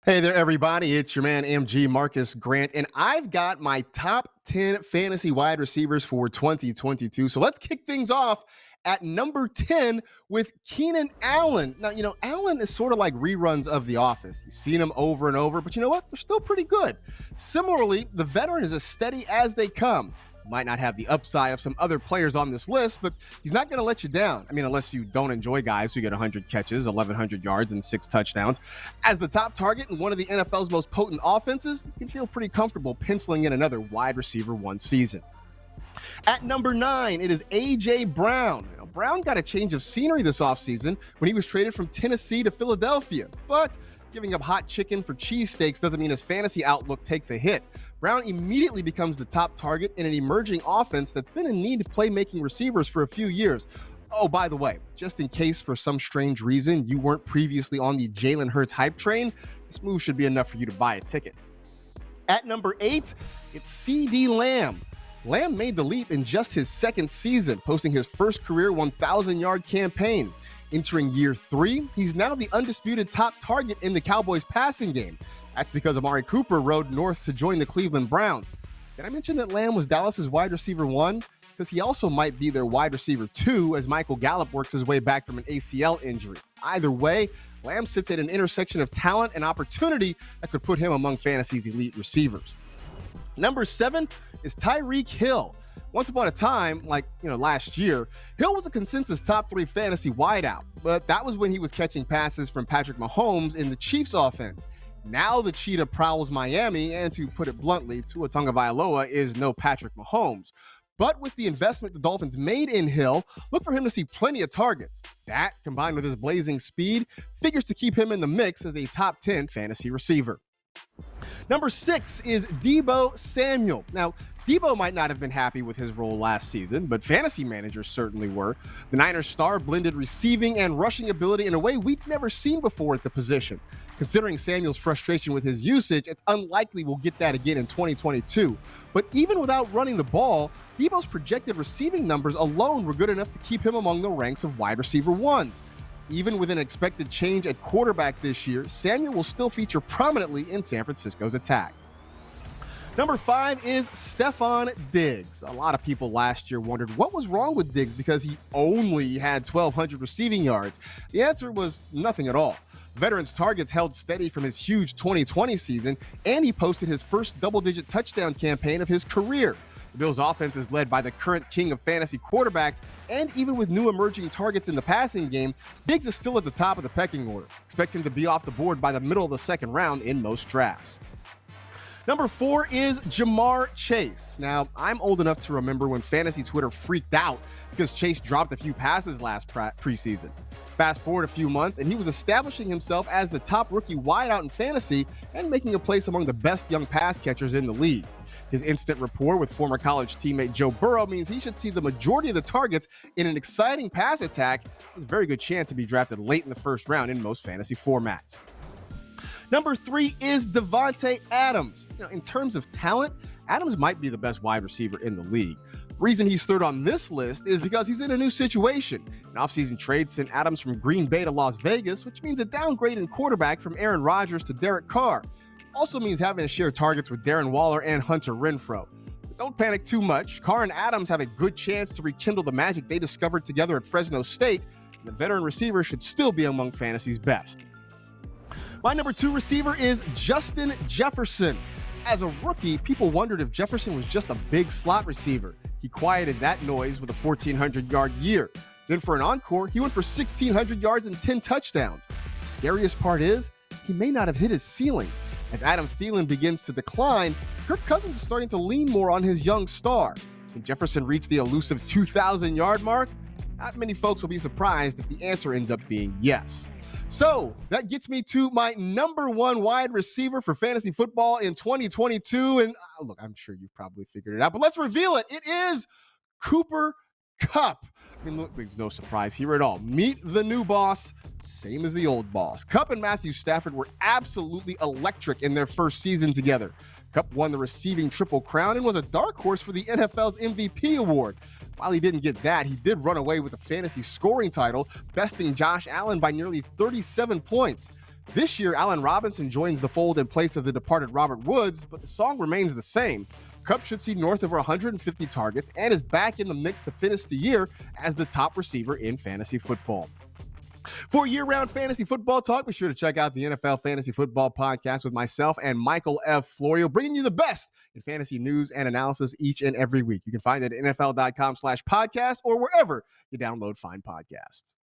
Hey there, everybody. It's your man, MG Marcas Grant, and I've got my top 10 fantasy wide receivers for 2022. So let's kick things off at number 10 with Keenan Allen. Now, Allen is sort of like reruns of The Office. You've seen him over and over, but you know what? They're still pretty good. Similarly, the veteran is as steady as they come. Might not have the upside of some other players on this list, but he's not going to let you down. I mean, unless you don't enjoy guys who get 100 catches, 1,100 yards, and 6 touchdowns. As the top target in one of the NFL's most potent offenses, you can feel pretty comfortable penciling in another wide receiver one season. At number 9, it is A.J. Brown. Brown got a change of scenery this offseason when he was traded from Tennessee to Philadelphia, but giving up hot chicken for cheesesteaks doesn't mean his fantasy outlook takes a hit. Brown immediately becomes the top target in an emerging offense that's been in need of playmaking receivers for a few years. Oh, by the way, just in case for some strange reason you weren't previously on the Jalen Hurts hype train, this move should be enough for you to buy a ticket. At number 8, it's CeeDee Lamb. Lamb made the leap in just his second season, posting his first career 1,000-yard campaign. Entering year 3, he's now the undisputed top target in the Cowboys passing game. That's because Amari Cooper rode north to join the Cleveland Browns. Did I mention that Lamb was Dallas's wide receiver 1? Because he also might be their wide receiver 2 as Michael Gallup works his way back from an ACL injury. Either way, Lamb sits at an intersection of talent and opportunity that could put him among fantasy's elite receivers. Number 7 is Tyreek Hill. Once upon a time, last year, Hill was a consensus top 3 fantasy wideout, but that was when he was catching passes from Patrick Mahomes in the Chiefs offense. Now the cheetah prowls Miami, and to put it bluntly, Tua Tagovailoa is no Patrick Mahomes. But with the investment the Dolphins made in Hill, look for him to see plenty of targets. That, combined with his blazing speed, figures to keep him in the mix as a top 10 fantasy receiver. Number 6 is Deebo Samuel. Now, Deebo might not have been happy with his role last season, but fantasy managers certainly were. The Niners' star blended receiving and rushing ability in a way we'd never seen before at the position. Considering Samuel's frustration with his usage, it's unlikely we'll get that again in 2022. But even without running the ball, Deebo's projected receiving numbers alone were good enough to keep him among the ranks of wide receiver ones. Even with an expected change at quarterback this year, Samuel will still feature prominently in San Francisco's attack. Number 5 is Stefon Diggs. A lot of people last year wondered what was wrong with Diggs because he only had 1,200 receiving yards. The answer was nothing at all. Veteran's targets held steady from his huge 2020 season, and he posted his first double-digit touchdown campaign of his career. The Bills' offense is led by the current king of fantasy quarterbacks, and even with new emerging targets in the passing game, Diggs is still at the top of the pecking order. Expect him to be off the board by the middle of the second round in most drafts. Number 4 is Jamar Chase. Now, I'm old enough to remember when fantasy Twitter freaked out because Chase dropped a few passes last preseason. Fast forward a few months, and he was establishing himself as the top rookie wideout in fantasy and making a place among the best young pass catchers in the league. His instant rapport with former college teammate Joe Burrow means he should see the majority of the targets in an exciting pass attack. There's a very good chance to be drafted late in the first round in most fantasy formats. Number 3 is Devonta Adams. In terms of talent, Adams might be the best wide receiver in the league. The reason he's third on this list is because he's in a new situation. An offseason trade sent Adams from Green Bay to Las Vegas, which means a downgrade in quarterback from Aaron Rodgers to Derek Carr. Also means having to share targets with Darren Waller and Hunter Renfrow. But don't panic too much. Carr and Adams have a good chance to rekindle the magic they discovered together at Fresno State, and the veteran receiver should still be among fantasy's best. My number 2 receiver is Justin Jefferson. As a rookie, people wondered if Jefferson was just a big slot receiver. He quieted that noise with a 1,400-yard year. Then for an encore, he went for 1,600 yards and 10 touchdowns. The scariest part is, he may not have hit his ceiling. As Adam Thielen begins to decline, Kirk Cousins is starting to lean more on his young star. Can Jefferson reach the elusive 2,000-yard mark? Not many folks will be surprised if the answer ends up being yes. So that gets me to my number 1 wide receiver for fantasy football in 2022. And look, I'm sure you've probably figured it out, but let's reveal it. It is Cooper Kupp. I mean, look, there's no surprise here at all. Meet the new boss, same as the old boss. Kupp and Matthew Stafford were absolutely electric in their first season together. Kupp won the receiving triple crown and was a dark horse for the NFL's MVP award. While he didn't get that, he did run away with the fantasy scoring title, besting Josh Allen by nearly 37 points. This year, Allen Robinson joins the fold in place of the departed Robert Woods, but the song remains the same. Kupp should see north of 150 targets and is back in the mix to finish the year as the top receiver in fantasy football. For year-round fantasy football talk, be sure to check out the NFL Fantasy Football Podcast with myself and Michael F. Florio, bringing you the best in fantasy news and analysis each and every week. You can find it at NFL.com/podcast or wherever you download fine podcasts.